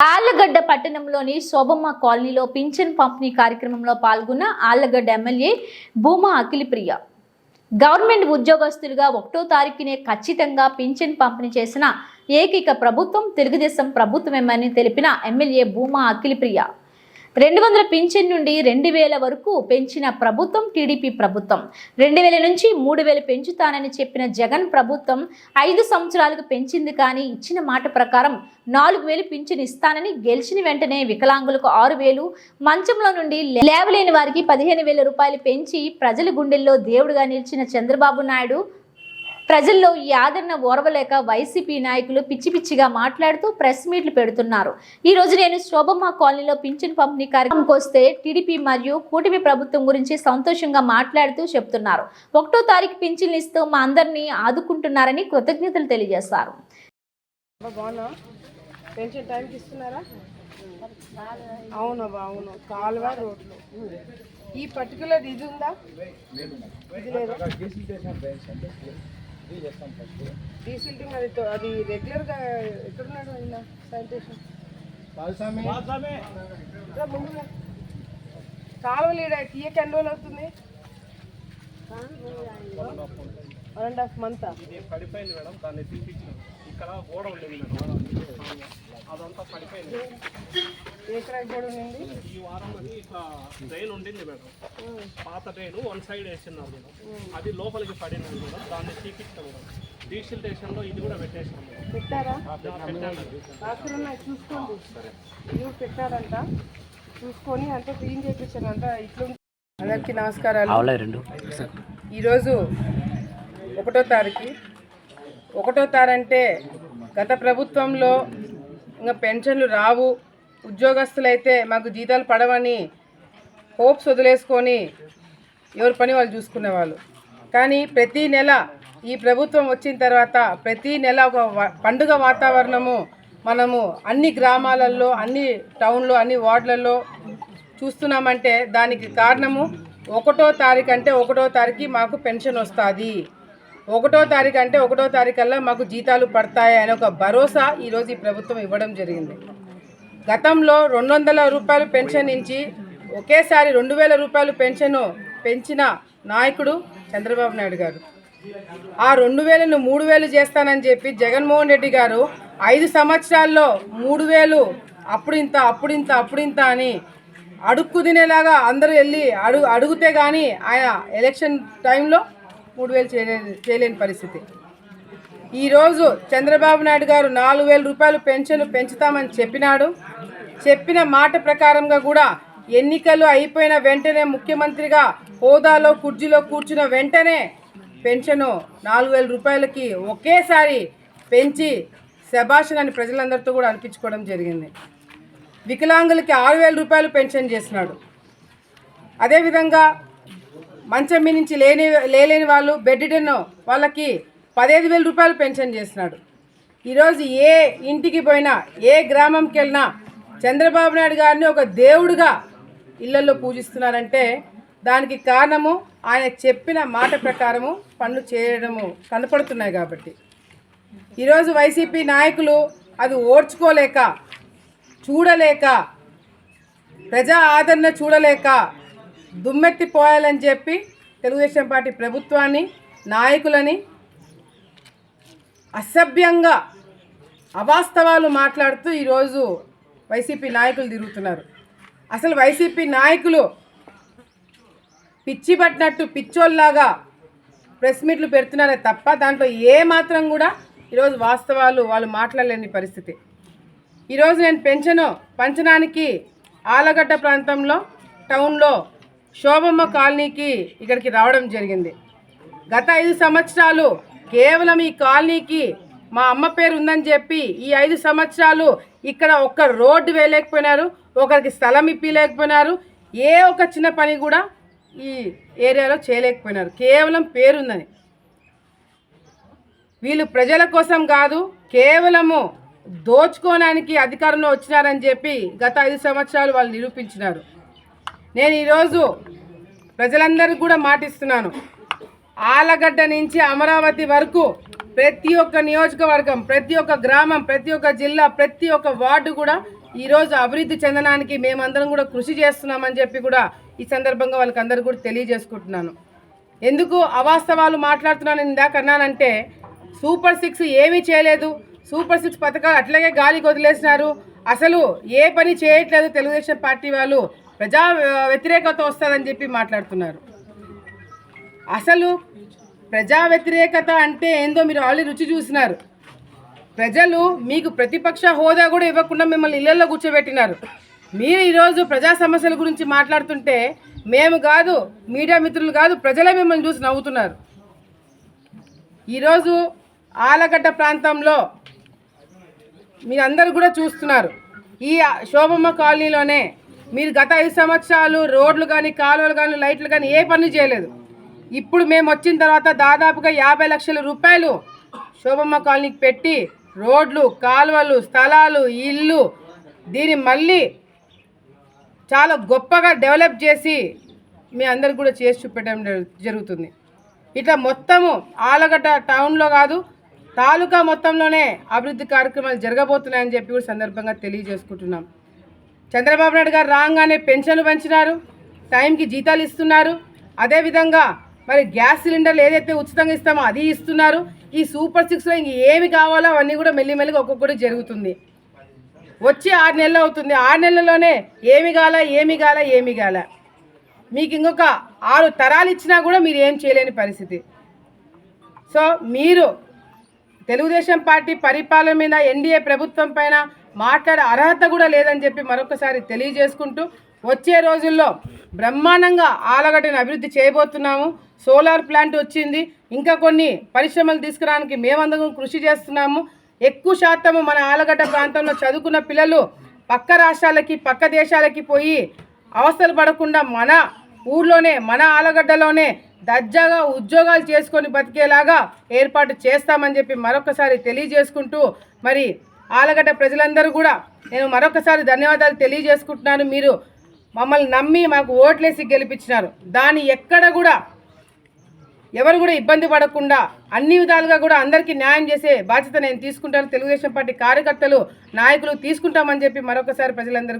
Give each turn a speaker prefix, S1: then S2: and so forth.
S1: ఆళ్లగడ్డ పట్టణంలోని శోభమ్మ కాలనీలో పింఛన్ పంపిణీ కార్యక్రమంలో పాల్గొన్న ఆళ్లగడ్డ ఎమ్మెల్యే భూమా అఖిలప్రియ. గవర్నమెంట్ ఉద్యోగస్తులుగా 1వ తారీఖునే ఖచ్చితంగా పింఛన్ పంపిణీ చేసిన ఏకైక ప్రభుత్వం తెలుగుదేశం ప్రభుత్వమేనని తెలిపిన ఎమ్మెల్యే భూమా అఖిలప్రియ. 200 పింఛన్ నుండి 2000 వరకు పెంచిన ప్రభుత్వం టీడీపీ ప్రభుత్వం. 2000 నుంచి 3000 పెంచుతానని చెప్పిన జగన్ ప్రభుత్వం 5 సంవత్సరాలకు పెంచింది. కానీ ఇచ్చిన మాట ప్రకారం 4000 పింఛన్ ఇస్తానని గెలిచిన వెంటనే వికలాంగులకు 6000, మంచంలో నుండి లేవలేని వారికి 15000 రూపాయలు పెంచి ప్రజల గుండెల్లో దేవుడిగా నిలిచిన చంద్రబాబు నాయుడు ప్రజల్లో ఈ ఆదరణ ఓర్వలేక వైసీపీ నాయకులు పిచ్చి పిచ్చిగా మాట్లాడుతూ ప్రెస్ మీట్లు పెడుతున్నారు. ఈ రోజు నేను శోభమ్మ కాలనీలో పింఛన్ పంపిణీ కార్యక్రమంకి వస్తే టీడీపీ మరియు కూటమి ప్రభుత్వం గురించి సంతోషంగా మాట్లాడుతూ చెప్తున్నారు. 1వ తారీఖు పింఛన్లు ఇస్తూ మా అందరినీ ఆదుకుంటున్నారని కృతజ్ఞతలు తెలియజేశారు.
S2: ఈ పర్టికులర్ ఇది ఉందా? డీసిల్టింగ్ అది రెగ్యులర్గా ఎక్కడున్నాడు ఆయన శానిటేషన్ కాలువలు తీయక ఎన్ని రోజులు అవుతుంది? 1.5 month.
S3: పడిపోయింది మేడం, దాన్ని తీపించాం. ఇక్కడ గోడ ఉండేది మేడం, అదంతా పడిపోయింది.
S2: ఎక్కడ గోడ ఉండింది?
S3: ఈ వారం అది ఇట్లా డ్రైన్ ఉండింది మేడం, పాత డ్రైన్ 1 side వేసినారు మేడం, అది లోపలికి పడినది మేడం, దాన్ని తీపించాం మేడం. డీసిల్టేషన్లో ఇది కూడా పెట్టేసాం మేడం.
S2: పెట్టారా?
S3: పెట్టాను.
S2: చూసుకోండి, ఇవి పెట్టారంట, చూసుకొని అంతా క్లీన్ చేయించారంట. ఇట్లా అందరికీ నమస్కారాలు. ఈరోజు 1వ తారీఖు. 1వ తారీఖు అంటే గత ప్రభుత్వంలో ఇంకా పెన్షన్లు రావు, ఉద్యోగస్తులైతే మాకు జీతాలు పడవని హోప్స్ వదిలేసుకొని ఎవరి పని వాళ్ళు చూసుకునేవాళ్ళు. కానీ ప్రతీ నెల ఈ ప్రభుత్వం వచ్చిన తర్వాత ప్రతీ నెల ఒక పండుగ వాతావరణము మనము అన్ని గ్రామాలలో, అన్ని టౌన్లో, అన్ని వార్డులలో చూస్తున్నామంటే దానికి కారణము 1వ తారీఖు అంటే 1వ తారీఖు మాకు పెన్షన్ వస్తుంది, 1వ తారీఖు అంటే 1వ తారీఖు కల్లా మాకు జీతాలు పడతాయి అనే ఒక భరోసా ఈరోజు ఈ ప్రభుత్వం ఇవ్వడం జరిగింది. గతంలో 200 రూపాయలు పెన్షన్ నుంచి ఒకేసారి 2000 రూపాయలు పెన్షన్ పెంచిన నాయకుడు చంద్రబాబు నాయుడు గారు. ఆ 2000ను 3000 చేస్తానని చెప్పి జగన్మోహన్ రెడ్డి గారు 5 సంవత్సరాల్లో 3000 అప్పుడింత అని అడుక్కు తినేలాగా అందరూ వెళ్ళి అడుగుతే కానీ ఆయన ఎలక్షన్ టైంలో 3000 చేయలేని పరిస్థితి. ఈరోజు చంద్రబాబు నాయుడు గారు 4000 రూపాయలు పెన్షన్ పెంచుతామని చెప్పిన మాట ప్రకారంగా కూడా ఎన్నికలు అయిపోయిన వెంటనే ముఖ్యమంత్రిగా హోదాలో కుర్చీలో కూర్చున్న వెంటనే పెన్షను 4000 రూపాయలకి ఒకేసారి పెంచి శభాషణని ప్రజలందరితో కూడా అనిపించుకోవడం జరిగింది. వికలాంగులకి 6000 రూపాయలు పెన్షన్ చేసినాడు. అదేవిధంగా మంచం మీ నుంచి లేలేని వాళ్ళు, బెడ్డిడెన్ వాళ్ళకి 15000 రూపాయలు పెన్షన్ చేసినాడు. ఈరోజు ఏ ఇంటికి పోయినా, ఏ గ్రామంకి వెళ్ళినా చంద్రబాబు నాయుడు గారిని ఒక దేవుడిగా ఇళ్లలో పూజిస్తున్నారంటే దానికి కారణము ఆయన చెప్పిన మాట ప్రకారము పనులు చేయడము కనపడుతున్నాయి. కాబట్టి ఈరోజు వైసీపీ నాయకులు అది ఓర్చుకోలేక, చూడలేక, ప్రజా ఆదరణ చూడలేక దుమ్మెత్తిపోయాలని చెప్పి తెలుగుదేశం పార్టీ ప్రభుత్వాన్ని, నాయకులని అసభ్యంగా అవాస్తవాలు మాట్లాడుతూ ఈరోజు వైసీపీ నాయకులు తిరుగుతున్నారు. అసలు వైసీపీ నాయకులు పిచ్చి పట్టినట్టు పిచ్చోల్లాగా ప్రెస్ మీట్లు పెడుతున్నారే తప్ప దాంట్లో ఏ మాత్రం కూడా ఈరోజు వాస్తవాలు వాళ్ళు మాట్లాడలేని పరిస్థితి. ఈరోజు నేను పెన్షన్ పంచడానికి ఆలగడ్డ ప్రాంతంలో టౌన్లో శోభమ్మ కాలనీకి ఇక్కడికి రావడం జరిగింది. గత 5 సంవత్సరాలు కేవలం ఈ కాలనీకి మా అమ్మ పేరు ఉందని చెప్పి ఈ 5 సంవత్సరాలు ఇక్కడ ఒక్క రోడ్డు వేయలేకపోయినారు, ఒకరికి స్థలం ఇప్పలేకపోయినారు, ఏ ఒక చిన్న పని కూడా ఈ ఏరియాలో చేయలేకపోయినారు. కేవలం పేరుందని. వీళ్ళు ప్రజల కోసం కాదు, కేవలము దోచుకోవడానికి అధికారంలో వచ్చినారని చెప్పి గత 5 సంవత్సరాలు వాళ్ళు నిరూపించినారు. నేను ఈరోజు ప్రజలందరికీ కూడా మాటిస్తున్నాను, ఆలగడ్డ నుంచి అమరావతి వరకు ప్రతి ఒక్క నియోజకవర్గం, ప్రతి ఒక్క గ్రామం, ప్రతి ఒక్క జిల్లా, ప్రతి ఒక్క వార్డు కూడా ఈరోజు అభివృద్ధి చెందడానికి మేమందరం కూడా కృషి చేస్తున్నామని చెప్పి కూడా ఈ సందర్భంగా వాళ్ళకి అందరూ కూడా తెలియజేసుకుంటున్నాను. ఎందుకు అవాస్తవాలు మాట్లాడుతున్నాను ఇందాక అన్నానంటే, సూపర్ 6 ఏమీ చేయలేదు, సూపర్ 6 పథకాలు అట్లాగే గాలికి వదిలేసినారు, అసలు ఏ పని చేయట్లేదు తెలుగుదేశం పార్టీ వాళ్ళు, ప్రజా వ్యతిరేకత వస్తుందని చెప్పి మాట్లాడుతున్నారు. అసలు ప్రజా వ్యతిరేకత అంటే ఏందో మీరు ఆల్రెడీ రుచి చూసినారు. ప్రజలు మీకు ప్రతిపక్ష హోదా కూడా ఇవ్వకుండా మిమ్మల్ని ఇళ్లలో కూర్చోబెట్టినారు. మీరు ఈరోజు ప్రజా సమస్యల గురించి మాట్లాడుతుంటే మేము కాదు, మీడియా మిత్రులు కాదు, ప్రజలే మిమ్మల్ని చూసి నవ్వుతున్నారు. ఈరోజు ఆలగడ్డ ప్రాంతంలో మీరందరూ కూడా చూస్తున్నారు, ఈ శోభమ్మ కాలనీలోనే మీరు గత 5 సంవత్సరాలు రోడ్లు కానీ కాలువలు కానీ లైట్లు కానీ ఏ పని చేయలేదు. ఇప్పుడు మేము వచ్చిన తర్వాత దాదాపుగా 50 లక్షల రూపాయలు శోభమ్మ కాలనీకి పెట్టి రోడ్లు, కాలువలు, స్థలాలు, ఇల్లు దీన్ని మళ్ళీ చాలా గొప్పగా డెవలప్ చేసి మీ అందరికి కూడా చేసి చూపెట్టడం జరుగుతుంది. ఇట్లా మొత్తము ఆలగడ్డ టౌన్లో కాదు, తాలూకా మొత్తంలోనే అభివృద్ధి కార్యక్రమాలు జరగబోతున్నాయని చెప్పి కూడా సందర్భంగా తెలియజేసుకుంటున్నాం. చంద్రబాబు నాయుడు గారు రాగానే పెన్షన్లు పెంచినారు, టైంకి జీతాలు ఇస్తున్నారు. అదేవిధంగా మరి గ్యాస్ సిలిండర్లు ఏదైతే ఉచితంగా ఇస్తామో అది ఇస్తున్నారు. ఈ సూపర్ 6లో ఇంక ఏమి కావాలో అవన్నీ కూడా మెల్లిమెల్లిగా ఒక్కొక్కటి జరుగుతుంది. వచ్చి 6 నెలలు అవుతుంది. 6 నెలల్లోనే ఏమి కాల మీకు ఇంకొక 6 తరాలు ఇచ్చినా కూడా మీరు ఏం చేయలేని పరిస్థితి. సో మీరు తెలుగుదేశం పార్టీ పరిపాలన మీద ఎన్డీఏ ప్రభుత్వం పైన మాట్లాడే అర్హత కూడా లేదని చెప్పి మరొకసారి తెలియజేసుకుంటూ, వచ్చే రోజుల్లో బ్రహ్మాండంగా ఆలగడ్డను అభివృద్ధి చేయబోతున్నాము. సోలార్ ప్లాంట్ వచ్చింది, ఇంకా కొన్ని పరిశ్రమలు తీసుకురావడానికి మేమందరం కృషి చేస్తున్నాము. ఎక్కువ శాతము మన ఆలగడ్డ ప్రాంతంలో చదువుకున్న పిల్లలు పక్క రాష్ట్రాలకి, పక్క దేశాలకి పోయి అవస్థలు పడకుండా మన ఊర్లోనే, మన ఆలగడ్డలోనే దర్జాగా ఉద్యోగాలు చేసుకొని బతికేలాగా ఏర్పాటు చేస్తామని చెప్పి మరొకసారి తెలియజేసుకుంటూ, మరి ఆలగడ్డ ప్రజలందరూ కూడా నేను మరొకసారి ధన్యవాదాలు తెలియజేసుకుంటున్నాను. మీరు మమ్మల్ని నమ్మి మాకు ఓట్లేసి గెలిపించినారు. దాన్ని ఎక్కడ కూడా ఎవరు కూడా ఇబ్బంది పడకుండా అన్ని విధాలుగా కూడా అందరికీ న్యాయం చేసే బాధ్యత నేను తీసుకుంటాను. తెలుగుదేశం పార్టీ కార్యకర్తలు, నాయకులు తీసుకుంటామని చెప్పి మరొకసారి ప్రజలందరూ